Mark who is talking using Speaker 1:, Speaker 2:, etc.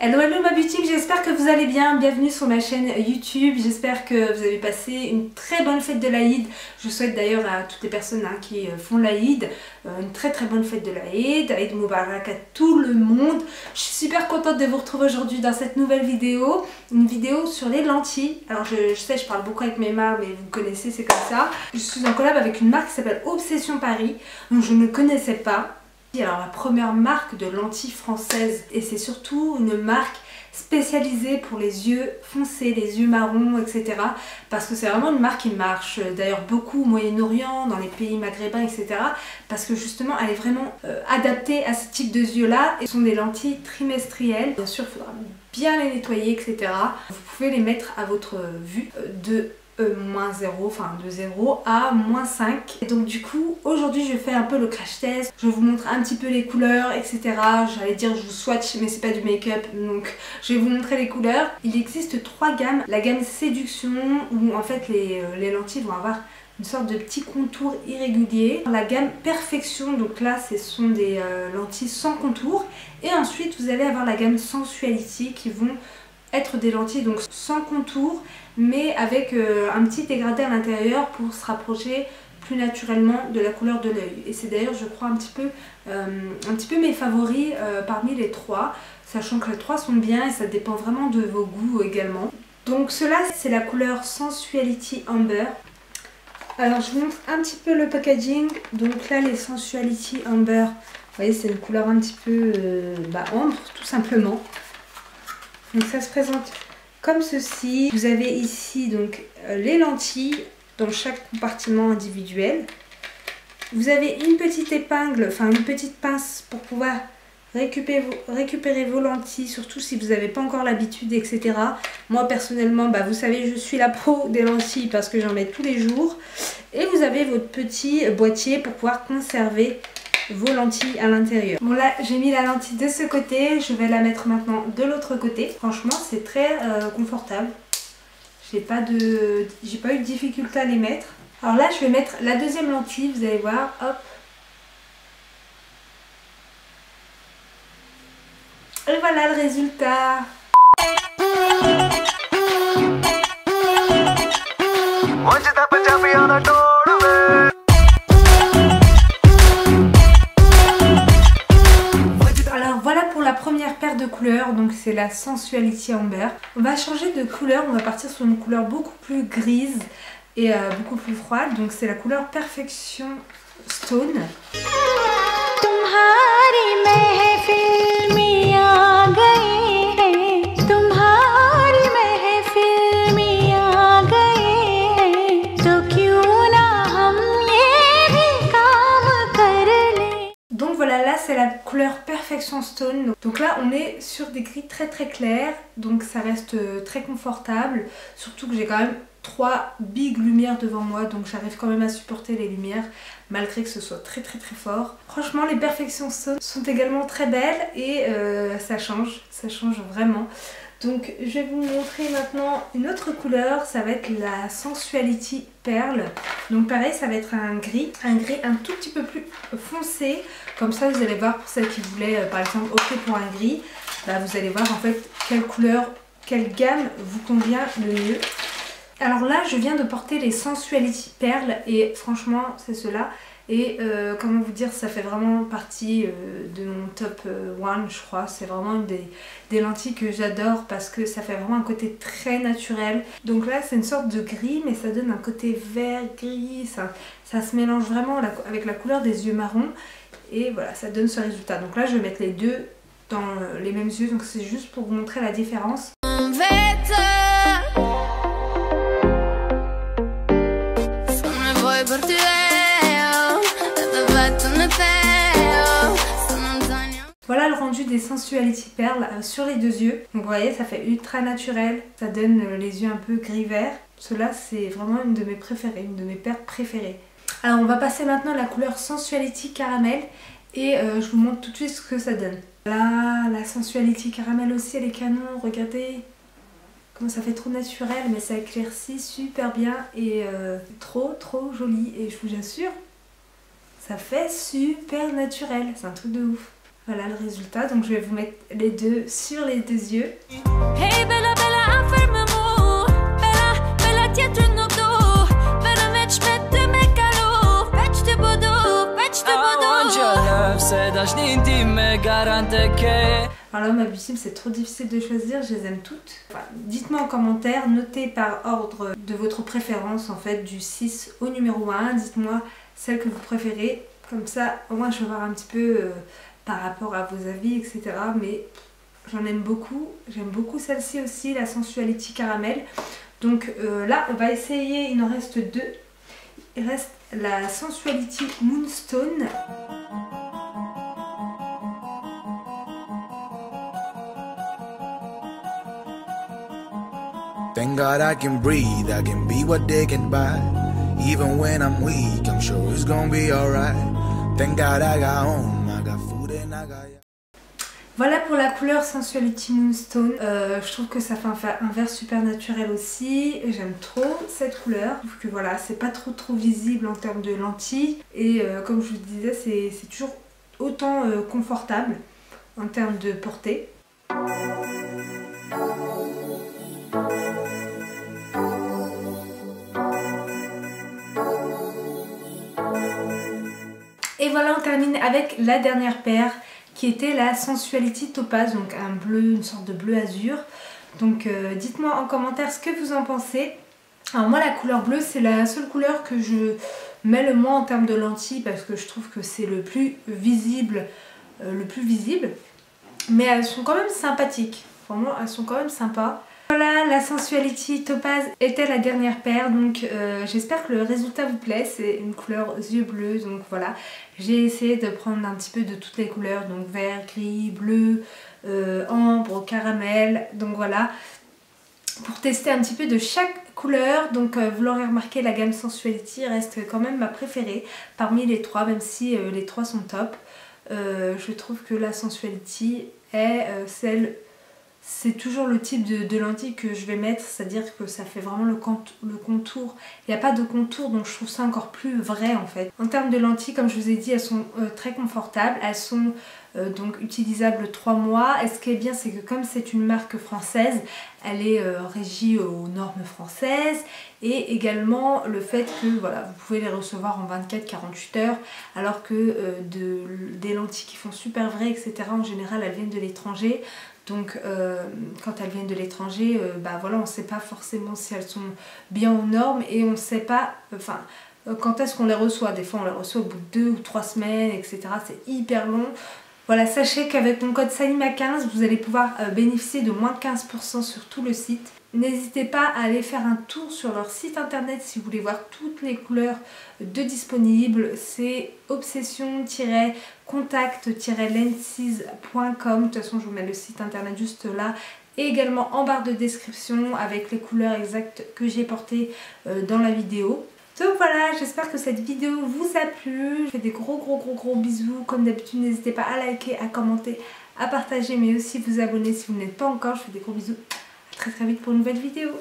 Speaker 1: Hello hello ma boutique, j'espère que vous allez bien, bienvenue sur ma chaîne YouTube, j'espère que vous avez passé une très bonne fête de l'Aïd. Je souhaite d'ailleurs à toutes les personnes qui font l'Aïd une très bonne fête de l'Aïd, Aïd Moubarak à tout le monde. Je suis super contente de vous retrouver aujourd'hui dans cette nouvelle vidéo, une vidéo sur les lentilles. Alors je sais, je parle beaucoup avec mes marques, mais vous connaissez, c'est comme ça. Je suis en collab avec une marque qui s'appelle Obsession Paris, donc je ne connaissais pas. Alors la première marque de lentilles française, et c'est surtout une marque spécialisée pour les yeux foncés, les yeux marrons, etc. Parce que c'est vraiment une marque qui marche d'ailleurs beaucoup au Moyen-Orient, dans les pays maghrébins, etc. Parce que justement elle est vraiment adaptée à ce type de yeux là, et ce sont des lentilles trimestrielles. Bien sûr il faudra bien les nettoyer, etc. Vous pouvez les mettre à votre vue de moins 0, enfin de 0 à moins 5. Et donc du coup aujourd'hui je fais un peu le crash test, je vous montre un petit peu les couleurs, etc. J'allais dire je vous swatch, mais c'est pas du make-up, donc je vais vous montrer les couleurs. Il existe 3 gammes. La gamme séduction, où en fait les lentilles vont avoir une sorte de petit contour irrégulier. La gamme perfection, donc là ce sont des lentilles sans contour. Et ensuite vous allez avoir la gamme sensuality, qui vont être des lentilles donc sans contour, mais avec un petit dégradé à l'intérieur pour se rapprocher plus naturellement de la couleur de l'œil. Et c'est d'ailleurs je crois un petit peu mes favoris parmi les 3, sachant que les 3 sont bien et ça dépend vraiment de vos goûts également. Donc cela c'est la couleur Sensuality Amber. Alors je vous montre un petit peu le packaging. Donc là les Sensuality Amber, vous voyez c'est une couleur un petit peu ambre tout simplement. Donc ça se présente comme ceci. Vous avez ici donc les lentilles dans chaque compartiment individuel. Vous avez une petite épingle, enfin une petite pince pour pouvoir récupérer vos lentilles, surtout si vous n'avez pas encore l'habitude, etc. Moi personnellement, vous savez, je suis la pro des lentilles parce que j'en mets tous les jours. Et vous avez votre petit boîtier pour pouvoir conserver vos lentilles à l'intérieur. Bon là j'ai mis la lentille de ce côté, je vais la mettre maintenant de l'autre côté. Franchement c'est très confortable. J'ai pas eu de difficulté à les mettre. Alors là je vais mettre la deuxième lentille, vous allez voir, hop. Et voilà le résultat. Voilà pour la première paire de couleurs, donc c'est la Sensuality Amber. On va changer de couleur, on va partir sur une couleur beaucoup plus grise et beaucoup plus froide. Donc c'est la couleur Perfection Stone. Donc voilà, là c'est la couleur Perfection Stone. Donc là on est sur des gris très clairs, donc ça reste très confortable. Surtout que j'ai quand même 3 big lumières devant moi, donc j'arrive quand même à supporter les lumières malgré que ce soit très fort. Franchement les Perfection Stone sont également très belles et ça change vraiment. Donc je vais vous montrer maintenant une autre couleur, ça va être la Sensuality Pearl. Donc pareil, ça va être un gris un tout petit peu plus foncé. Comme ça vous allez voir, pour celles qui voulaient par exemple opter pour un gris, vous allez voir en fait quelle couleur, quelle gamme vous convient le mieux. Alors là je viens de porter les Sensuality Pearl et franchement c'est ceux-là. Et comment vous dire, ça fait vraiment partie de mon top 1 je crois. C'est vraiment une des lentilles que j'adore parce que ça fait vraiment un côté très naturel. Donc là c'est une sorte de gris mais ça donne un côté vert gris, ça se mélange vraiment avec la couleur des yeux marrons. Et voilà, ça donne ce résultat. Donc là je vais mettre les deux dans les mêmes yeux, donc c'est juste pour vous montrer la différence. Voilà le rendu des Sensuality Pearl sur les deux yeux. Donc vous voyez, ça fait ultra naturel, ça donne les yeux un peu gris-vert. Cela c'est vraiment une de mes préférées, une de mes paires préférées. Alors on va passer maintenant à la couleur Sensuality Caramel et je vous montre tout de suite ce que ça donne. Là, la Sensuality Caramel aussi elle est canon, regardez comment ça fait trop naturel, mais ça éclaircit super bien et trop joli. Et je vous assure, ça fait super naturel, c'est un truc de ouf. Voilà le résultat, donc je vais vous mettre les deux sur les deux yeux.
Speaker 2: Hey Bella Bella affermamo Bella Bella dietro il nodo Bella mecz mette me calo Fetch te bodo Fetch te bodo
Speaker 1: Alors là ma bucime c'est trop difficile de choisir, je les aime toutes. Enfin, dites-moi en commentaire, notez par ordre de votre préférence en fait du 6 au numéro 1. Dites-moi celle que vous préférez, comme ça au moins je vais voir un petit peu par rapport à vos avis etc. Mais j'en aime beaucoup, j'aime beaucoup celle-ci aussi, la Sensuality Caramel. Donc là on va essayer, il en reste deux. Il reste la Sensuality Moonstone.
Speaker 3: Thank God I can breathe, I can be what they can buy. Even when I'm weak, I'm sure it's gonna be alright. Thank God I got home, I got food and I got...
Speaker 1: Voilà pour la couleur Sensuality Moonstone. Je trouve que ça fait un vert super naturel aussi. J'aime trop cette couleur. Je trouve que voilà, c'est pas trop visible en termes de lentilles. Et comme je vous disais, c'est toujours autant confortable en termes de portée. Et voilà, on termine avec la dernière paire qui était la Sensuality Topaz, donc un bleu, une sorte de bleu azur. Donc dites-moi en commentaire ce que vous en pensez. Alors moi la couleur bleue c'est la seule couleur que je mets le moins en termes de lentilles parce que je trouve que c'est le plus visible, mais elles sont quand même sympathiques, vraiment elles sont quand même sympas. Voilà, la Sensuality Topaz était la dernière paire, donc j'espère que le résultat vous plaît. C'est une couleur aux yeux bleus, donc voilà. J'ai essayé de prendre un petit peu de toutes les couleurs, donc vert, gris, bleu, ambre, caramel, donc voilà. Pour tester un petit peu de chaque couleur, donc vous l'aurez remarqué, la gamme Sensuality reste quand même ma préférée parmi les trois, même si les trois sont top. Je trouve que la Sensuality est celle... C'est toujours le type de lentilles que je vais mettre, c'est-à-dire que ça fait vraiment le contour. Il n'y a pas de contour, donc je trouve ça encore plus vrai en fait. En termes de lentilles, comme je vous ai dit, elles sont très confortables. Elles sont donc utilisables 3 mois. Et ce qui est bien, c'est que comme c'est une marque française, elle est régie aux normes françaises. Et également le fait que voilà, vous pouvez les recevoir en 24-48 heures, alors que des lentilles qui font super vrai, etc., en général, elles viennent de l'étranger. Donc quand elles viennent de l'étranger, bah voilà, on ne sait pas forcément si elles sont bien aux normes et on ne sait pas quand est-ce qu'on les reçoit. Des fois on les reçoit au bout de 2 ou 3 semaines, etc. C'est hyper long. Voilà, sachez qu'avec mon code SALIMA15, vous allez pouvoir bénéficier de moins 15% sur tout le site. N'hésitez pas à aller faire un tour sur leur site internet si vous voulez voir toutes les couleurs de disponibles. C'est obsession-contact-lenses.com. De toute façon, je vous mets le site internet juste là. Et également en barre de description avec les couleurs exactes que j'ai portées dans la vidéo. Donc voilà, j'espère que cette vidéo vous a plu. Je fais des gros bisous. Comme d'habitude, n'hésitez pas à liker, à commenter, à partager, mais aussi vous abonner si vous n'êtes pas encore. Je fais des gros bisous. À très vite pour une nouvelle vidéo.